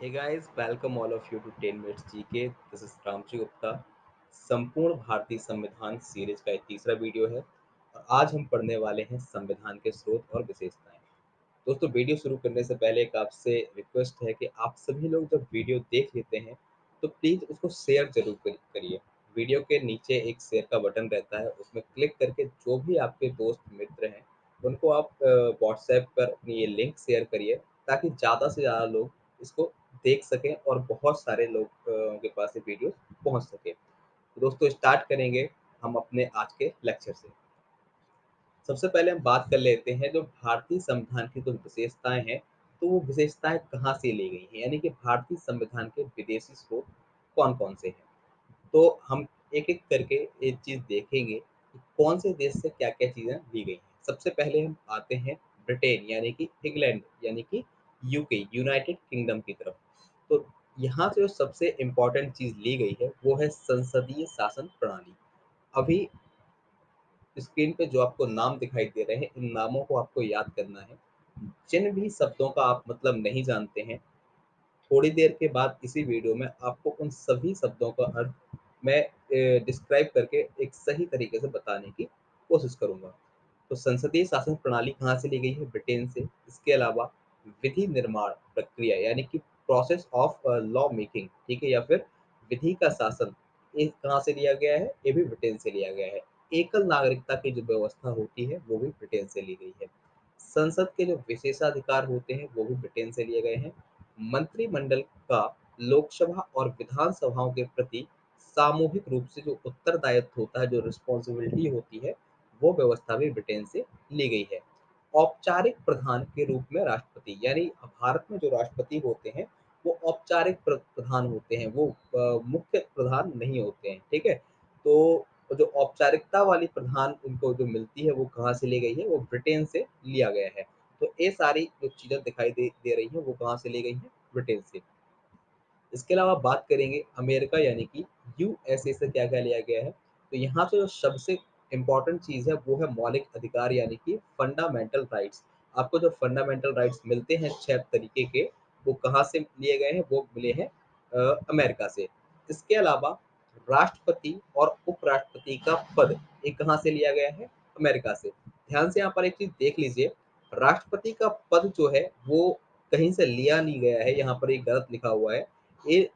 Hey guys, welcome all of you to 10 Minutes GK. This is Ramji Gupta. संपूर्ण भारतीय संविधान series का एक तीसरा वीडियो है और आज हम पढ़ने वाले हैं संविधान के स्रोत और विशेषताएं। दोस्तों, वीडियो शुरू करने से पहले एक आपसे रिक्वेस्ट है कि आप सभी लोग जब वीडियो देख लेते हैं तो प्लीज़ उसको शेयर जरूर करिए। वीडियो के नीचे एक शेयर का बटन रहता है, उसमें क्लिक करके जो भी आपके दोस्त मित्र हैं उनको आप व्हाट्सएप पर अपनी ये लिंक शेयर करिए ताकि ज़्यादा से ज़्यादा लोग इसको देख सकें और बहुत सारे लोग के पास ये वीडियो पहुंच सके। तो दोस्तों, स्टार्ट करेंगे हम अपने आज के लेक्चर से। सबसे पहले हम बात कर लेते हैं जो भारतीय संविधान की कुछ विशेषताएं हैं। तो वो विशेषताएं कहाँ से ली गई हैं, यानी कि भारतीय संविधान के विदेशी स्रोत कौन कौन से हैं। तो हम एक एक करके एक चीज देखेंगे कि कौन से देश से क्या क्या चीजें ली गई हैं। सबसे पहले हम आते हैं ब्रिटेन यानी कि इंग्लैंड यानी कि यूके यूनाइटेड किंगडम की तरफ। तो यहाँ से जो सबसे इम्पोर्टेंट चीज ली गई है वो है संसदीय शासन प्रणाली। अभी स्क्रीन पे जो आपको नाम दिखाई दे रहे हैं, इन नामों को आपको याद करना है। जिन भी शब्दों का आप मतलब नहीं जानते हैं, थोड़ी देर के बाद इसी वीडियो में आपको उन सभी शब्दों का अर्थ मैं डिस्क्राइब करके एक सही तरीके से बताने की कोशिश करूंगा। तो संसदीय शासन प्रणाली कहाँ से ली गई है? ब्रिटेन से। इसके अलावा विधि निर्माण प्रक्रिया यानी कि प्रोसेस ऑफ लॉ मेकिंग, ठीक है, या फिर विधि का शासन, ये कहाँ से लिया गया है? ये भी ब्रिटेन से लिया गया है। एकल नागरिकता की जो व्यवस्था होती है वो भी ब्रिटेन से ली गई है। संसद के जो विशेषाधिकार होते हैं वो भी ब्रिटेन से लिए गए हैं। मंत्रिमंडल का लोकसभा और विधानसभाओं के प्रति सामूहिक रूप से जो उत्तरदायित्व होता है, जो रिस्पॉन्सिबिलिटी होती है, वो व्यवस्था भी ब्रिटेन से ली गई है। औपचारिक प्रधान के रूप में राष्ट्रपति, यानी भारत में जो राष्ट्रपति होते हैं वो औपचारिक प्रधान होते हैं, वो मुख्य प्रधान नहीं होते हैं, ठीक है। तो जो औपचारिकता वाली प्रधान उनको जो मिलती है वो कहाँ से ली गई है? वो ब्रिटेन से लिया गया है। तो ये सारी जो चीज़ें दिखाई दे रही हैं वो कहाँ से ली गई हैं? ब्रिटेन से। इसके अलावा बात करेंगे अमेरिका यानी कि यूएसए से क्या क्या लिया गया है। तो यहाँ पे जो सबसे इम्पोर्टेंट चीज़ है वो है मौलिक अधिकार यानी कि फंडामेंटल राइट्स। आपको जो फंडामेंटल राइट्स मिलते हैं 6 तरीके के, वो कहाँ से लिए गए हैं? वो मिले हैं अमेरिका से। इसके अलावा राष्ट्रपति और उपराष्ट्रपति का पद, ये कहाँ से लिया गया है? अमेरिका से। ध्यान से यहाँ पर एक चीज देख लीजिए, राष्ट्रपति का पद जो है वो कहीं से लिया नहीं गया है, यहाँ पर एक गलत लिखा हुआ है। ये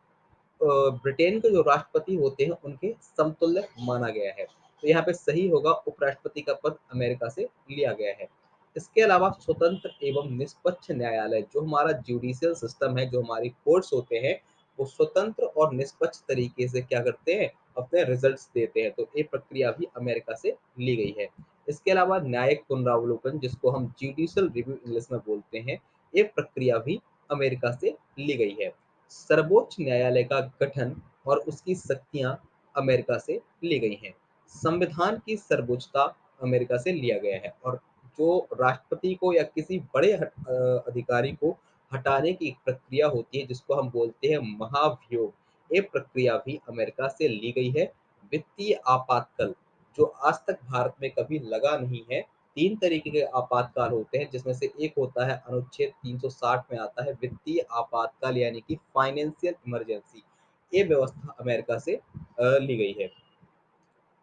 ब्रिटेन के जो राष्ट्रपति होते हैं उनके समतुल्य माना गया है। तो यहाँ पे सही होगा, उपराष्ट्रपति का पद अमेरिका से लिया गया है। इसके अलावा स्वतंत्र एवं निष्पक्ष न्यायालय, जो हमारा जुडिशियल सिस्टम है, जो हमारी कोर्ट्स होते हैं, वो स्वतंत्र और निष्पक्ष तरीके से क्या करते हैं? अपने रिजल्ट्स देते हैं। तो ये प्रक्रिया भी अमेरिका से ली गई है। इसके अलावा न्यायिक पुनरावलोकन, जिसको हम जुडिशियल रिव्यू इंग्लिश में बोलते हैं, ये प्रक्रिया भी अमेरिका से ली गई है। सर्वोच्च न्यायालय का गठन और उसकी शक्तियां अमेरिका से ली गई हैं। संविधान की सर्वोच्चता अमेरिका से लिया गया है। और जो राष्ट्रपति को या किसी बड़े अधिकारी को हटाने की एक प्रक्रिया होती है जिसको हम बोलते हैं महाभियोग, ये प्रक्रिया भी अमेरिका से ली गई है। वित्तीय आपातकाल, जो आज तक भारत में कभी लगा नहीं है। 3 तरीके के आपातकाल होते हैं जिसमें से एक होता है अनुच्छेद 360 में आता है वित्तीय आपातकाल यानी कि फाइनेंशियल इमरजेंसी। ये व्यवस्था अमेरिका से ली गई है।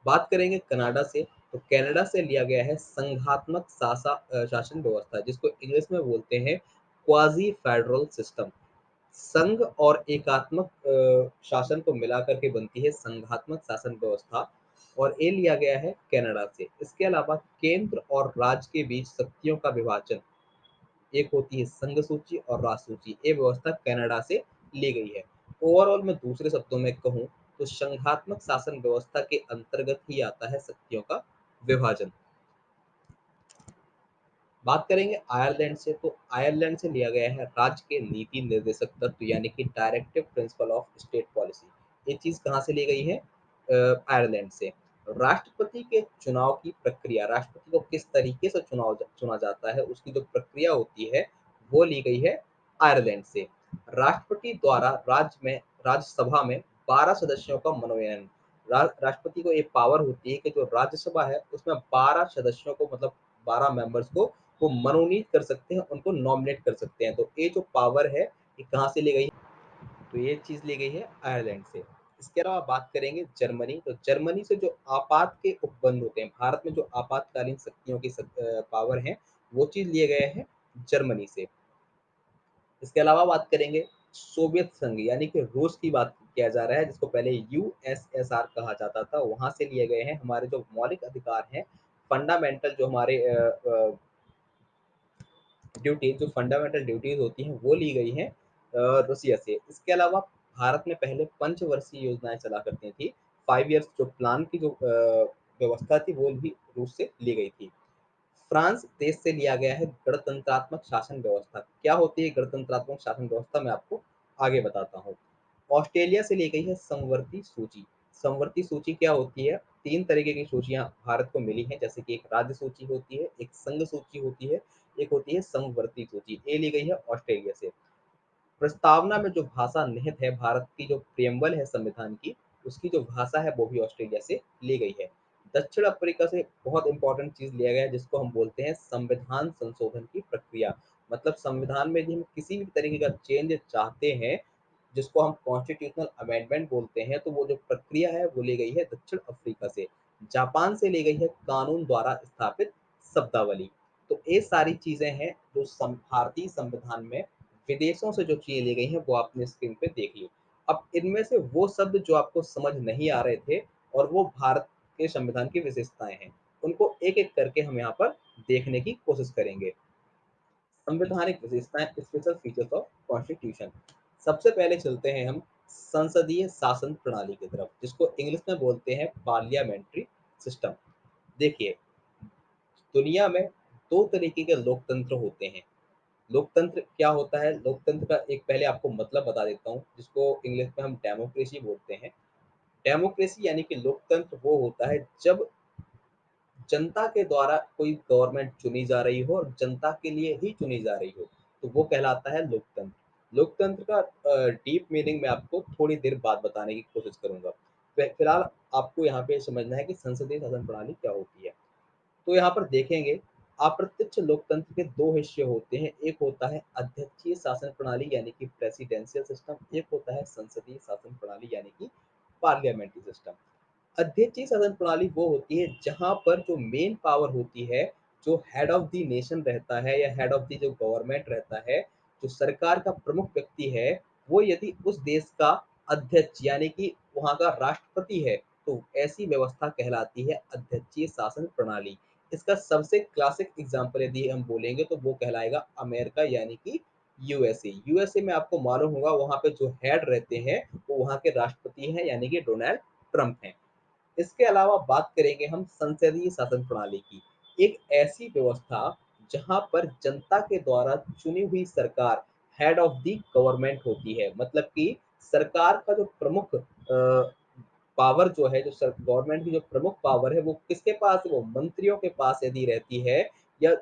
बात करेंगे कनाडा से। तो कनाडा से लिया गया है संघात्मक शासन व्यवस्था, जिसको इंग्लिश में बोलते हैं क्वाजी फेडरल सिस्टम। संघ और एकात्मक शासन को मिलाकर के बनती है संघात्मक शासन व्यवस्था, और ये लिया गया है कनाडा से। इसके अलावा केंद्र और राज्य के बीच शक्तियों का विभाजन, एक होती है संघ सूची और राष्ट्र सूची, ये व्यवस्था कनाडा से ली गई है। ओवरऑल मैं दूसरे शब्दों में कहूँ तो संघात्मक शासन व्यवस्था के अंतर्गत ही आता है शक्तियों का विभाजन। बात करेंगे आयरलैंड से। तो आयरलैंड से लिया गया है राज्य के नीति निर्देशक तत्व यानी कि directive principle of state policy. ये चीज कहाँ से ली गई है? आयरलैंड से। राष्ट्रपति के चुनाव की प्रक्रिया, राष्ट्रपति को किस तरीके से चुना जाता है, उसकी जो प्रक्रिया होती है वो ली गई है आयरलैंड से। राष्ट्रपति द्वारा राज्यसभा में 12 सदस्यों का मनोनयन, राष्ट्रपति को ये पावर होती है कि जो राज्यसभा है उसमें 12 सदस्यों को, मतलब 12 मेंबर्स को वो मनोनीत कर सकते हैं, उनको नॉमिनेट कर सकते हैं। तो ये जो पावर है ये कहाँ से ली गई है? तो ये चीज़ ली गई है आयरलैंड से। इसके अलावा बात करेंगे जर्मनी, तो जर्मनी से जो आपात के उपबंध होते हैं, भारत में जो आपातकालीन शक्तियों की पावर है, वो चीज़ लिए गए हैं जर्मनी से। इसके अलावा बात करेंगे सोवियत संघ यानी कि रूस की बात किया जा रहा है, जिसको पहले यूएसएसआर कहा जाता था, वहाँ से लिए गए हैं हमारे जो मौलिक अधिकार हैं, फंडामेंटल जो हमारे ड्यूटीज़ जो फंडामेंटल ड्यूटीज़ होती हैं वो ली गई हैं रूसिया से। इसके अलावा भारत में पहले पंचवर्षीय योजनाएँ चला करती थी। 5 इयर्स जो प्लान की जो व्यवस्था थी वो भी रूस से ली गई थी। फ्रांस देश से लिया गया है गणतंत्रात्मक शासन व्यवस्था। क्या होती है गणतंत्रात्मक शासन व्यवस्था, मैं आपको आगे बताता हूँ। ऑस्ट्रेलिया से ली गई है समवर्ती सूची। समवर्ती सूची क्या होती है? 3 तरीके की सूचियाँ भारत को मिली हैं, जैसे कि एक राज्य सूची होती है, एक संघ सूची होती है, एक होती है समवर्ती सूची। ये ली गई है ऑस्ट्रेलिया से। प्रस्तावना में जो भाषा निहित है, भारत की जो प्रियम्बल है संविधान की, उसकी जो भाषा है वो भी ऑस्ट्रेलिया से ली गई है। दक्षिण अफ्रीका से बहुत इंपॉर्टेंट चीज़ लिया गया है, जिसको हम बोलते हैं संविधान संशोधन की प्रक्रिया। मतलब संविधान में यदि हम किसी भी तरीके का चेंज चाहते हैं, जिसको हम कॉन्स्टिट्यूशनल अमेंडमेंट बोलते हैं, तो वो जो प्रक्रिया है वो ली गई है दक्षिण अफ्रीका से। जापान से ली गई है कानून द्वारा स्थापित शब्दावली। तो ये सारी चीज़ें हैं जो भारतीय संविधान में विदेशों से जो चीज़ें ली गई हैं वो आपने स्क्रीन पे देख ली। अब इनमें से वो शब्द जो आपको समझ नहीं आ रहे थे और वो भारत के संविधान की विशेषताएँ हैं, उनको एक-एक करके हम यहाँ पर देखने की कोशिश करेंगे। संवैधानिक विशेषताएँ, स्पेशल फीचर्स ऑफ कॉन्स्टिट्यूशन। सबसे पहले चलते हैं हम संसदीय शासन प्रणाली की तरफ, जिसको इंग्लिश में बोलते हैं पार्लियामेंट्री सिस्टम। देखिए, दुनिया में 2 तरीके के लोकतंत्र होते हैं। लोकतंत्र क्या होता है? लोकतंत्र का एक पहले आपको मतलब बता देता हूँ, जिसको इंग्लिश में हम डेमोक्रेसी बोलते हैं। डेमोक्रेसी यानी कि लोकतंत्र वो होता है जब जनता के द्वारा कोई गवर्नमेंट चुनी जा रही हो और जनता के लिए ही चुनी जा रही हो, तो वो कहलाता है लोकतंत्र। लोकतंत्र का डीप मीनिंग मैं आपको थोड़ी देर बाद बताने की कोशिश करूँगा। फिलहाल आपको यहाँ पे समझना है कि संसदीय शासन प्रणाली क्या होती है। तो यहाँ पर देखेंगे, अप्रत्यक्ष लोकतंत्र के 2 हिस्से होते हैं। एक होता है अध्यक्षीय शासन प्रणाली यानी कि प्रेसिडेंशियल सिस्टम, एक होता है संसदीय शासन प्रणाली यानी कि पार्लियामेंट्री सिस्टम। अध्यक्षीय शासन प्रणाली वो होती है जहाँ पर जो मेन पावर होती है, जो हेड ऑफ द नेशन रहता है या हेड ऑफ द जो गवर्नमेंट रहता है, जो सरकार का प्रमुख व्यक्ति है, वो यदि उस देश का अध्यक्ष यानी कि वहाँ का राष्ट्रपति है, तो ऐसी व्यवस्था कहलाती है अध्यक्षीय शासन प्रणाली। इसका सबसे क्लासिक एग्जाम्पल यदि हम बोलेंगे तो वो कहलाएगा अमेरिका यानी कि यूएसए। यूएसए में आपको मालूम होगा वहाँ पे जो हेड रहते हैं वो वहाँ के राष्ट्रपति हैं यानी कि डोनाल्ड ट्रंप हैं। इसके अलावा बात करेंगे हम संसदीय शासन प्रणाली की। एक ऐसी व्यवस्था जहाँ पर जनता के द्वारा चुनी हुई सरकार हेड ऑफ द गवर्नमेंट होती है। मतलब कि सरकार का जो प्रमुख पावर जो है, जो गवर्नमेंट की जो प्रमुख पावर है वो किसके पास है? वो मंत्रियों के पास यदि रहती है या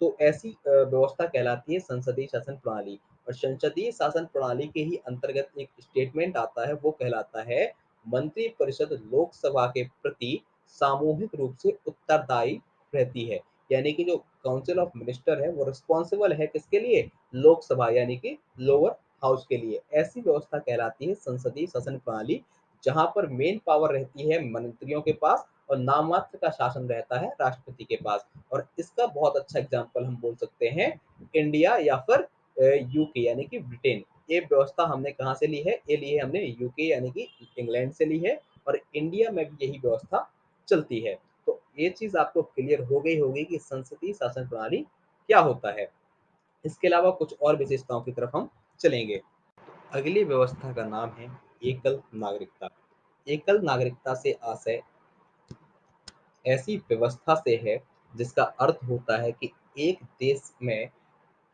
तो ऐसी व्यवस्था कहलाती है संसदीय शासन प्रणाली। और संसदीय शासन प्रणाली के ही अंतर्गत एक स्टेटमेंट आता है, वो कहलाता है मंत्रिपरिषद लोकसभा के प्रति सामूहिक रूप से उत्तरदायी रहती है। यानी कि जो काउंसिल ऑफ मिनिस्टर है वो रिस्पॉन्सिबल है किसके लिए? लोकसभा यानी कि लोअर हाउस के लिए। ऐसी व्यवस्था कहलाती है संसदीय शासन प्रणाली, जहाँ पर मेन पावर रहती है मंत्रियों के पास और नाम मात्र का शासन रहता है राष्ट्रपति के पास। और इसका बहुत अच्छा एग्जाम्पल हम बोल सकते हैं इंडिया या फिर यूके यानी कि ब्रिटेन। ये व्यवस्था हमने कहाँ से ली है? ये ली है हमने यूके यानी कि इंग्लैंड से ली है, और इंडिया में भी यही व्यवस्था चलती है। तो ये चीज़ आपको क्लियर हो गई होगी कि संसदीय शासन प्रणाली क्या होता है। इसके अलावा कुछ और विशेषताओं की तरफ हम चलेंगे। अगली व्यवस्था का नाम है एकल नागरिकता। एकल नागरिकता से आशय ऐसी व्यवस्था से है जिसका अर्थ होता है कि एक देश में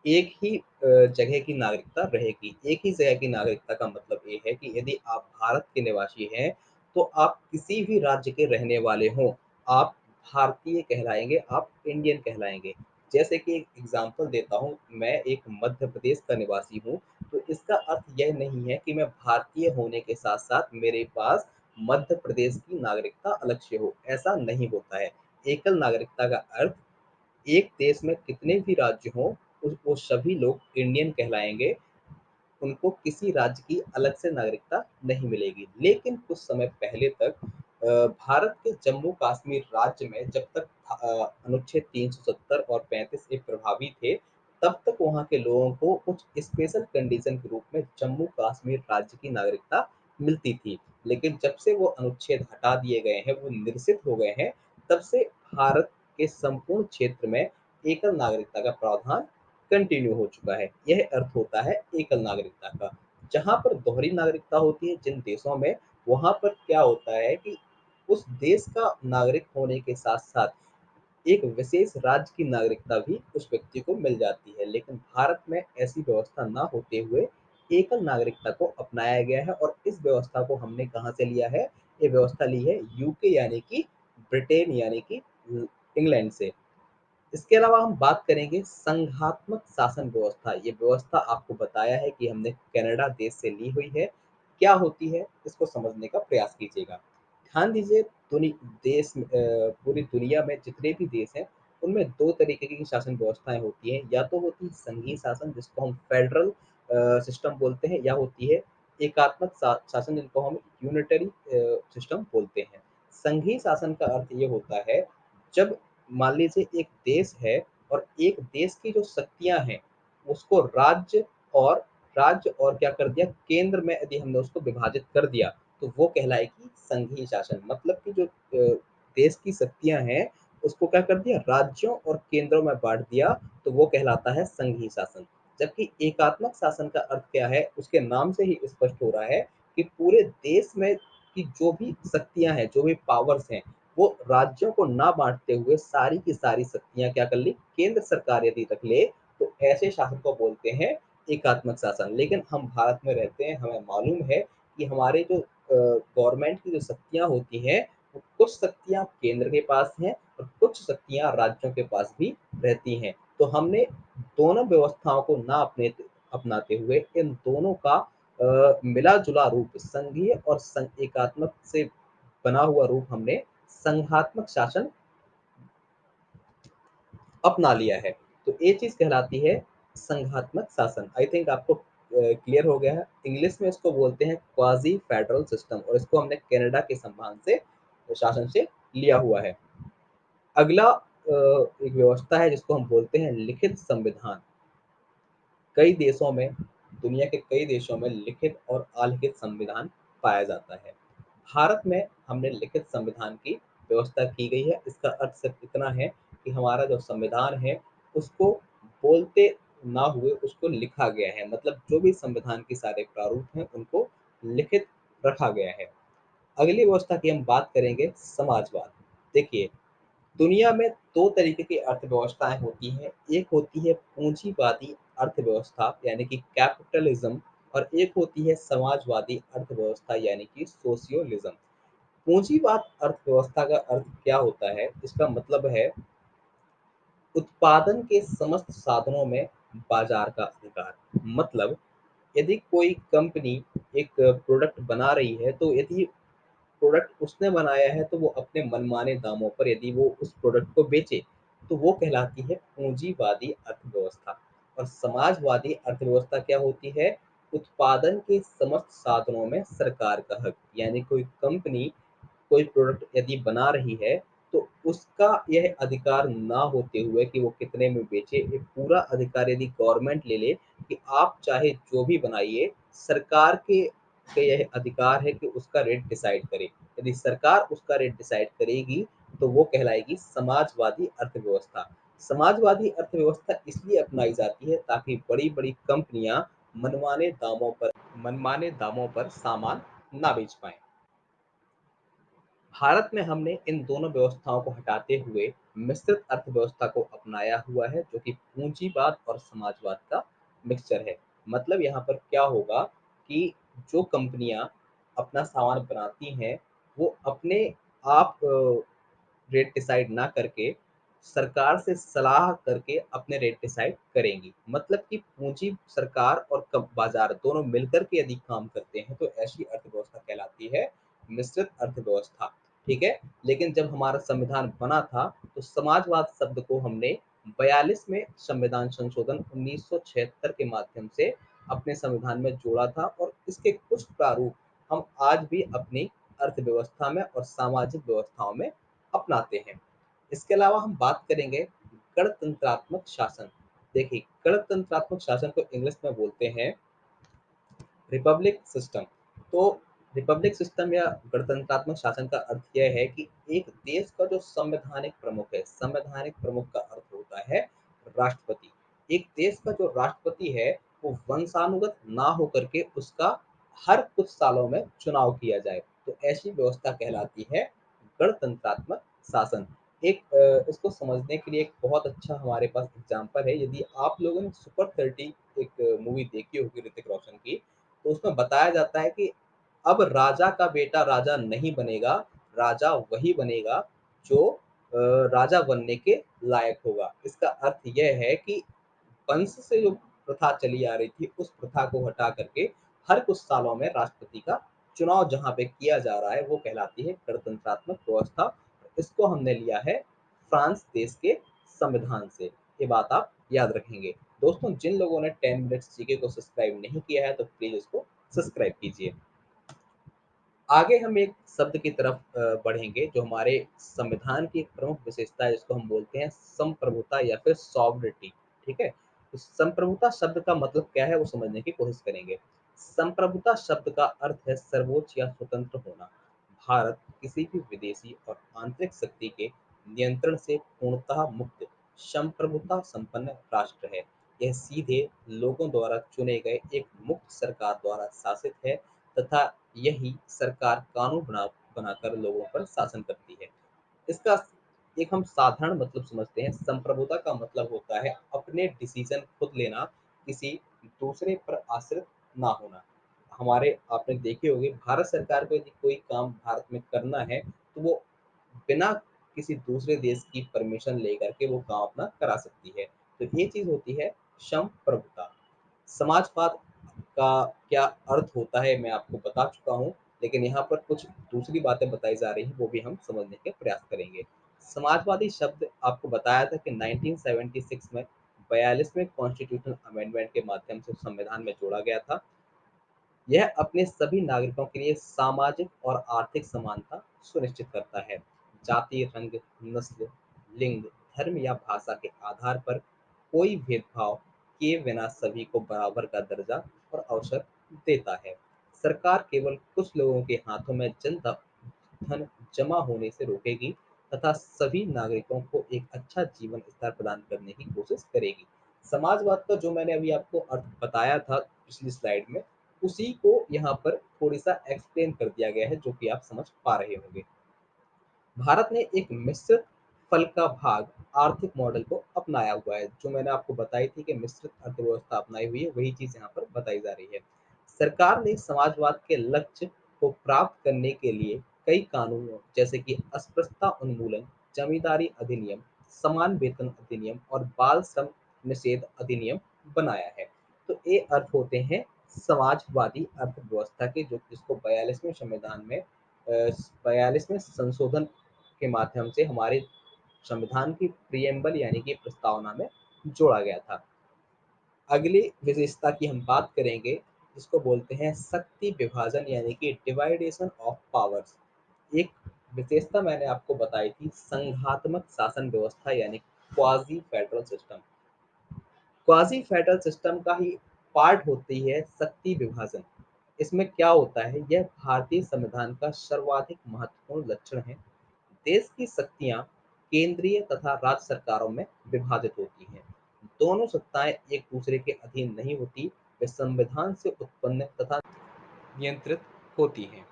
एक ही जगह की नागरिकता रहेगी। एक ही जगह की नागरिकता का मतलब ये है कि यदि आप भारत के निवासी हैं, तो आप किसी भी राज्य के रहने वाले हों, आप भारतीय कहलाएँगे, आप इंडियन कहलाएँगे। जैसे कि एक एग्ज़ाम्पल देता हूँ, मैं एक मध्य प्रदेश का निवासी हूँ, तो इसका अर्थ यह नहीं है कि मैं भारतीय होने के साथ-साथ मेरे पास मध्य प्रदेश की नागरिकता अलग से हो, ऐसा नहीं होता है। एकल नागरिकता का अर्थ एक देश में कितने भी राज्य हों, वो सभी लोग इंडियन कहलाएँगे। उनको किसी राज्य की अलग से नागरिकता नहीं मिलेगी। लेकिन कुछ समय पहले तक भारत के जम्मू कश्मीर राज्य में जब तक अनुच्छेद 370 और 35 ए प्रभावी थे, तब तक वहाँ के लोगों को कुछ स्पेशल कंडीशन के रूप में जम्मू कश्मीर राज्य की नागरिकता मिलती थी। लेकिन जब से वो अनुच्छेद हटा दिए गए हैं, वो निरसित हो गए हैं, तब से भारत के संपूर्ण क्षेत्र में एकल नागरिकता का प्रावधान कंटिन्यू हो चुका है। यह अर्थ होता है एकल नागरिकता का। जहाँ पर दोहरी नागरिकता होती है जिन देशों में, वहाँ पर क्या होता है कि उस देश का नागरिक होने के साथ-साथ एक विशेष राज्य की नागरिकता भी उस व्यक्ति को मिल जाती है। लेकिन भारत में ऐसी व्यवस्था ना होते हुए एकल नागरिकता को अपनाया गया है और इस व्यवस्था को हमने कहाँ से लिया है? ये व्यवस्था ली है यूके यानी कि ब्रिटेन यानी कि इंग्लैंड से। इसके अलावा हम बात करेंगे संघात्मक शासन व्यवस्था। ये व्यवस्था आपको बताया है कि हमने कनाडा देश से ली हुई है। क्या होती है? इसको समझने का प्रयास कीजिएगा। ध्यान दीजिए पूरी दुनिया में जितने भी देश हैं, उनमें 2 तरीके की शासन व्यवस्थाएँ होती हैं। या तो होती है संघीय शासन जिसको हम फेडरल सिस्टम बोलते हैं, या होती है एकात्मक शासन जिनको हम यूनिटरी सिस्टम बोलते हैं। संघीय शासन का अर्थ ये होता है, जब मान लीजिए एक देश है और एक देश की जो शक्तियाँ हैं, उसको राज्य और क्या कर दिया, केंद्र में यदि हमने उसको विभाजित कर दिया, तो वो कहलाएगी संघीय शासन। मतलब कि जो देश की शक्तियाँ हैं, उसको क्या कर दिया, राज्यों और केंद्रों में बाँट दिया, तो वो कहलाता है संघीय शासन। जबकि एकात्मक शासन का अर्थ क्या है, उसके नाम से ही स्पष्ट हो रहा है कि पूरे देश में की जो भी शक्तियाँ हैं, जो भी पावर्स हैं, वो राज्यों को ना बाँटते हुए सारी की सारी शक्तियाँ क्या कर ली, केंद्र सरकार यदि रख ले, तो ऐसे शासन को बोलते हैं एकात्मक शासन। लेकिन हम भारत में रहते हैं, हमें मालूम है कि हमारे जो गवर्नमेंट की जो शक्तियाँ होती हैं, वो कुछ शक्तियाँ केंद्र के पास हैं और कुछ शक्तियाँ राज्यों के पास भी रहती हैं। तो हमने दोनों व्यवस्थाओं को ना अपनाते हुए इन दोनों का मिला-जुला रूप संघीय और एकात्मक से बना हुआ रूप हमने संघात्मक शासन अपना लिया है। तो ये चीज़ कहलाती है संघात्मक शासन। आई थिंक आपको क्लियर हो गया है। इंग्लिश में इसको बोलते हैं क्वाज़ी फेडरल सिस्टम और इसको हमने कनाडा के संविधान से शासन से लिया हुआ है। अगला एक व्यवस्था है जिसको हम बोलते हैं लिखित संविधान। कई देशों में, दुनिया के कई देशों में लिखित और अलिखित संविधान पाया जाता है। भारत में हमने लिखित संविधान की व्यवस्था की गई है। इसका अर्थ सिर्फ इतना है कि हमारा जो संविधान है, उसको बोलते ना हुए उसको लिखा गया है। मतलब जो भी संविधान के सारे प्रारूप हैं, उनको लिखित रखा गया है। अगली व्यवस्था की हम बात करेंगे समाजवाद। देखिए, दुनिया में 2 तरीके की अर्थव्यवस्थाएँ होती हैं। एक होती है पूँजीवादी अर्थव्यवस्था यानी कि कैपिटलिज़्म और एक होती है समाजवादी अर्थव्यवस्था यानी कि सोशियोलिज़्म। पूँजीवाद अर्थव्यवस्था का अर्थ क्या होता है? इसका मतलब है उत्पादन के समस्त साधनों में बाज़ार का अधिकार। मतलब यदि कोई कंपनी एक प्रोडक्ट बना रही है, तो यदि प्रोडक्ट उसने बनाया है तो वो अपने मनमाने दामों पर यदि वो उस प्रोडक्ट को बेचे, तो वो कहलाती है पूंजीवादी अर्थव्यवस्था। और समाजवादी अर्थव्यवस्था क्या होती है? उत्पादन के समस्त साधनों में सरकार का हक। यानी कोई कंपनी कोई प्रोडक्ट यदि बना रही है, तो उसका यह अधिकार ना होते हुए कि वो कितने में बेचे, ये पूरा अधिकार यदि गवर्नमेंट ले ले कि आप चाहे जो भी बनाइए, सरकार के यह अधिकार है कि उसका रेट डिसाइड करे। यदि सरकार उसका रेट डिसाइड करेगी, तो वो कहलाएगी समाजवादी अर्थव्यवस्था। समाजवादी अर्थव्यवस्था इसलिए अपनाई जाती है ताकि बड़ी-बड़ी कंपनियाँ मनमाने दामों पर सामान ना बेच पाएँ। भारत में हमने इन दोनों व्यवस्थाओं को हटाते हुए मिश्रित अर्थव्यवस्था को अपनाया हुआ है, जो कि पूंजीवाद और समाजवाद का मिक्सचर है। मतलब यहाँ पर क्या होगा कि जो कंपनियां अपना सामान बनाती हैं, वो अपने आप रेट डिसाइड ना करके सरकार से सलाह करके अपने रेट डिसाइड करेंगी। मतलब कि पूंजी सरकार और बाजार दोनों मिलकर के यदि काम करते हैं, तो ऐसी अर्थव्यवस्था कहलाती है मिश्रित अर्थव्यवस्था। ठीक है? लेकिन जब हमारा संविधान बना था, तो समाजवाद शब्द को हमने 42 में संविधान संशोधन 1976 के माध्यम से अपने संविधान में जोड़ा था और इसके कुछ प्रारूप हम आज भी अपनी अर्थव्यवस्था में और सामाजिक व्यवस्थाओं में अपनाते हैं। इसके अलावा हम बात करेंगे गणतंत्रात्मक शासन। देखिए, गणतंत्रात्मक शासन को इंग्लिश में बोलते हैं रिपब्लिक सिस्टम। तो रिपब्लिक सिस्टम या गणतंत्रात्मक शासन का अर्थ यह है कि एक देश का जो संवैधानिक प्रमुख है, संवैधानिक प्रमुख का अर्थ होता है राष्ट्रपति। एक देश का जो राष्ट्रपति है वो वंशानुगत ना होकर के उसका हर कुछ सालों में चुनाव किया जाए, तो ऐसी व्यवस्था कहलाती है गणतंत्रात्मक शासन। इसको समझने के लिए एक बहुत अच्छा हमारे पास एग्जाम्पल है। यदि आप लोगों ने सुपर 30 एक मूवी देखी होगी ऋतिक रोशन की, तो उसमें बताया जाता है कि अब राजा का बेटा राजा नहीं बनेगा, राजा वही बनेगा जो राजा बनने के लायक होगा। इसका अर्थ यह है कि वंश से जो प्रथा चली आ रही थी, उस प्रथा को हटा करके हर कुछ सालों में राष्ट्रपति का चुनाव जहाँ पे किया जा रहा है, वो कहलाती है गणतंत्रात्मक व्यवस्था। इसको हमने लिया है फ्रांस देश के संविधान से। ये बात आप याद रखेंगे। दोस्तों, जिन लोगों ने 10 मिनट्स जीके को सब्सक्राइब नहीं किया है, तो प्लीज़ उसको सब्सक्राइब कीजिए। आगे हम एक शब्द की तरफ बढ़ेंगे जो हमारे संविधान की एक प्रमुख विशेषता है, जिसको हम बोलते हैं संप्रभुता या फिर सॉवरिटी। ठीक है, तो संप्रभुता शब्द का मतलब क्या है वो समझने की कोशिश करेंगे। संप्रभुता शब्द का अर्थ है सर्वोच्च या स्वतंत्र होना। भारत किसी भी विदेशी और आंतरिक शक्ति के नियंत्रण से पूर्णतः मुक्त संप्रभुता संपन्न राष्ट्र है। यह सीधे लोगों द्वारा चुने गए एक मुक्त सरकार द्वारा शासित है तथा यही सरकार कानून बनाकर लोगों पर शासन करती है। इसका एक हम साधारण मतलब समझते हैं। संप्रभुता का मतलब होता है अपने डिसीजन खुद लेना, किसी दूसरे पर आश्रित ना होना। हमारे आपने देखे होंगे, भारत सरकार को यदि कोई काम भारत में करना है, तो वो बिना किसी दूसरे देश की परमिशन लेकर के वो काम अपना करा सकती है। तो ये चीज़ होती है संप्रभुता। समाजवाद का क्या अर्थ होता है मैं आपको बता चुका हूँ, लेकिन यहाँ पर कुछ दूसरी बातें बताई जा रही हैं, वो भी हम समझने के प्रयास करेंगे। समाजवादी शब्द आपको बताया था कि 1976 में 42वें कॉन्स्टिट्यूशनल अमेंडमेंट के माध्यम से संविधान में जोड़ा गया था। यह अपने सभी नागरिकों के लिए सामाजिक और आर्थिक समानता सुनिश्चित करता है। जाति, रंग, नस्ल, लिंग, धर्म या भाषा के आधार पर कोई भेदभाव किए बिना सभी को बराबर का दर्जा और अवसर देता है। सरकार केवल कुछ लोगों के हाथों में धन जमा होने से रोकेगी तथा सभी नागरिकों को एक अच्छा जीवन स्तर प्रदान करने की कोशिश करेगी। समाजवाद का जो मैंने अभी आपको अर्थ बताया था पिछली स्लाइड में, उसी को यहाँ पर थोड़ी सा एक्सप्लेन कर दिया गया है, जो कि आप समझ पा रहे होंगे। भारत ने एक मिश्रित फल का भाग आर्थिक मॉडल को अपनाया हुआ है। जो मैंने आपको बताई थी कि मिश्रित अर्थव्यवस्था अपनाई हुई है, वही चीज यहाँ पर बताई जा रही है। सरकार ने समाजवाद के लक्ष्य को प्राप्त करने के लिए कई कानूनों जैसे कि अस्पृश्यता उन्मूलन, जमींदारी अधिनियम, समान वेतन अधिनियम और बाल श्रम निषेध अधिनियम बनाया है। तो ये अर्थ होते हैं समाजवादी अर्थव्यवस्था के, जो जिसको 42वें संविधान में 42वें संशोधन के माध्यम से हमारे संविधान की प्रियम्बल यानी कि प्रस्तावना में जोड़ा गया था। अगली विशेषता की हम बात करेंगे, जिसको बोलते हैं शक्ति विभाजन यानी कि डिवाइडेशन ऑफ पावर्स। एक विशेषता मैंने आपको बताई थी संघात्मक शासन व्यवस्था यानी quasi federal system. Quasi federal system का ही पार्ट होती है शक्ति विभाजन। इसमें क्या होता है, यह भारतीय संविधान का सर्वाधिक महत्वपूर्ण लक्षण है। देश की शक्तियां केंद्रीय तथा राज्य सरकारों में विभाजित होती हैं। दोनों सत्ताएं एक दूसरे के अधीन नहीं होती, वे संविधान से उत्पन्न तथा नियंत्रित होती हैं।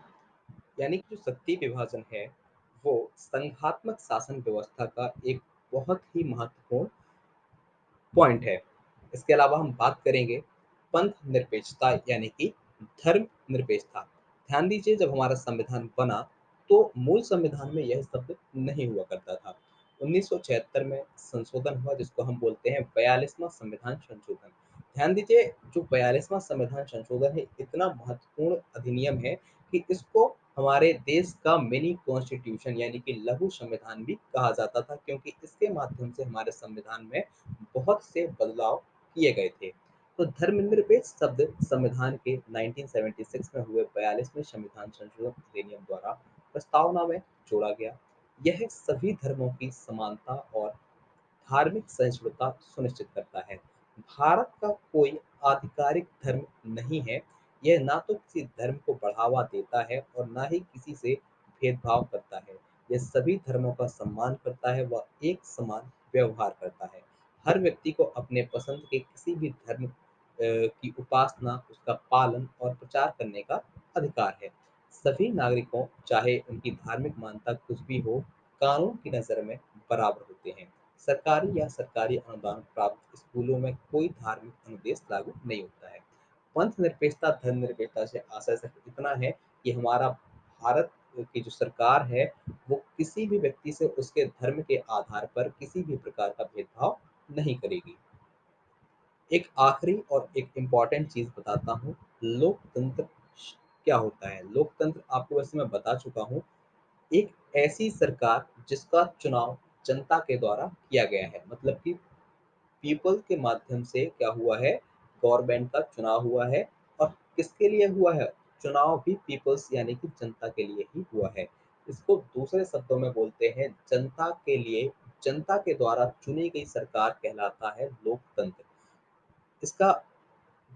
यानी कि जो शक्ति विभाजन है, वो संघात्मक शासन व्यवस्था का एक बहुत ही महत्वपूर्ण पॉइंट है। इसके अलावा हम बात करेंगे पंथ निरपेक्षता यानी कि धर्म निरपेक्षता। ध्यान दीजिए, जब हमारा संविधान बना तो मूल संविधान में यह शब्द नहीं हुआ करता था। 1976 में संशोधन हुआ, जिसको हम बोलते हैं 42वां संविधान संशोधन। ध्यान दीजिए, जो 42वां संविधान संशोधन है, इतना महत्वपूर्ण अधिनियम है कि इसको हमारे देश का मिनी कॉन्स्टिट्यूशन यानी कि लघु संविधान भी कहा जाता था, क्योंकि इसके माध्यम से हमारे संविधान में बहुत से बदलाव किए गए थे। तो धर्मनिरपेक्ष शब्द संविधान के 1976 में हुए 42वें संविधान संशोधन अधिनियम द्वारा प्रस्तावना में जोड़ा गया। यह सभी धर्मों की समानता और धार्मिक सहिष्णुता सुनिश्चित करता है। भारत का कोई आधिकारिक धर्म नहीं है। यह ना तो किसी धर्म को बढ़ावा देता है और ना ही किसी से भेदभाव करता है। यह सभी धर्मों का सम्मान करता है व एक समान व्यवहार करता है। हर व्यक्ति को अपने पसंद के किसी भी धर्म की उपासना, उसका पालन और प्रचार करने का अधिकार है। सभी नागरिकों, चाहे उनकी धार्मिक मान्यता कुछ भी हो, कानून की नज़र में बराबर होते हैं। सरकारी या सरकारी अनुदान प्राप्त स्कूलों में कोई धार्मिक अनुदेश लागू नहीं होता है। पंथ निरपेक्षता, धर्म निरपेक्षता से आशय सिर्फ इतना है कि हमारा भारत की जो सरकार है, वो किसी भी व्यक्ति से उसके धर्म के आधार पर किसी भी प्रकार का भेदभाव नहीं करेगी। एक आखिरी और एक इम्पॉर्टेंट चीज़ बताता हूँ, लोकतंत्र क्या होता है? लोकतंत्र आपको वैसे मैं बता चुका हूँ, एक ऐसी सरकार जिसका चुनाव जनता के द्वारा किया गया है। मतलब कि पीपल के माध्यम से क्या हुआ है, गवर्नमेंट का चुनाव हुआ है। और किसके लिए हुआ है? चुनाव भी पीपल्स यानी कि जनता के लिए ही हुआ है। इसको दूसरे शब्दों में बोलते हैं, जनता के लिए, जनता के द्वारा चुनी गई सरकार कहलाता है लोकतंत्र। इसका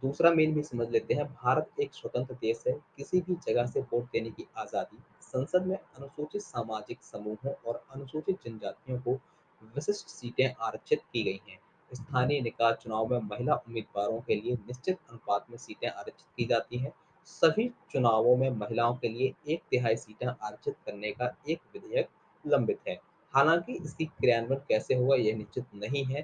दूसरा मेन भी समझ लेते हैं। भारत एक स्वतंत्र देश है। किसी भी जगह से वोट देने की आज़ादी, संसद में अनुसूचित सामाजिक समूहों और अनुसूचित जनजातियों को विशिष्ट सीटें आरक्षित की गई हैं। स्थानीय निकाय चुनाव में महिला उम्मीदवारों के लिए निश्चित अनुपात में सीटें आरक्षित की जाती हैं। सभी चुनावों में महिलाओं के लिए एक तिहाई सीटें आरक्षित करने का एक विधेयक लंबित है। हालांकि इसकी क्रियान्वयन कैसे होगा यह निश्चित नहीं है।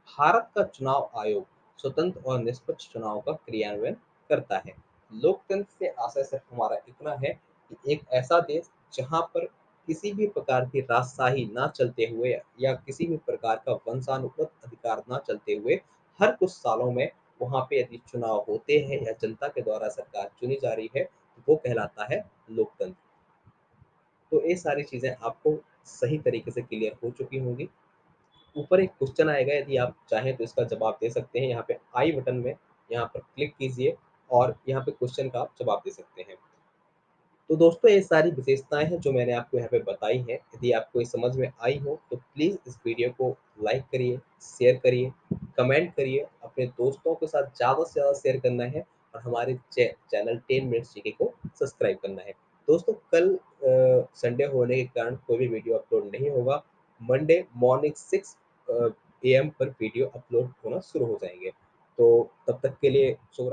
भारत का चुनाव आयोग स्वतंत्र और निष्पक्ष चुनाव का क्रियान्वयन करता है। लोकतंत्र से आशय सिर्फ हमारा इतना है कि एक ऐसा देश जहाँ पर किसी भी प्रकार की राजशाही ना चलते हुए या किसी भी प्रकार का वंशानुगत अधिकार ना चलते हुए, हर कुछ सालों में वहाँ पे यदि चुनाव होते हैं या जनता के द्वारा सरकार चुनी जा रही है, तो वो कहलाता है लोकतंत्र। तो ये सारी चीज़ें आपको सही तरीके से क्लियर हो चुकी होंगी। ऊपर एक क्वेश्चन आएगा, यदि आप चाहें तो इसका जवाब दे सकते हैं। यहाँ पे आई बटन में यहाँ पर क्लिक कीजिए और यहाँ पे क्वेश्चन का आप जवाब दे सकते हैं। तो दोस्तों, ये सारी विशेषताएं हैं जो मैंने आपको यहाँ पे बताई हैं। यदि आपको ये समझ में आई हो तो प्लीज़ इस वीडियो को लाइक करिए, शेयर करिए, कमेंट करिए, अपने दोस्तों के साथ ज़्यादा से ज़्यादा शेयर करना है और हमारे चैनल 10 मिनट्स जीके को सब्सक्राइब करना है। दोस्तों, कल संडे होने के कारण कोई भी वीडियो अपलोड नहीं होगा। मंडे मॉर्निंग 6 AM पर वीडियो अपलोड होना शुरू हो जाएंगे। तो तब तक के लिए शुभ रात्रि।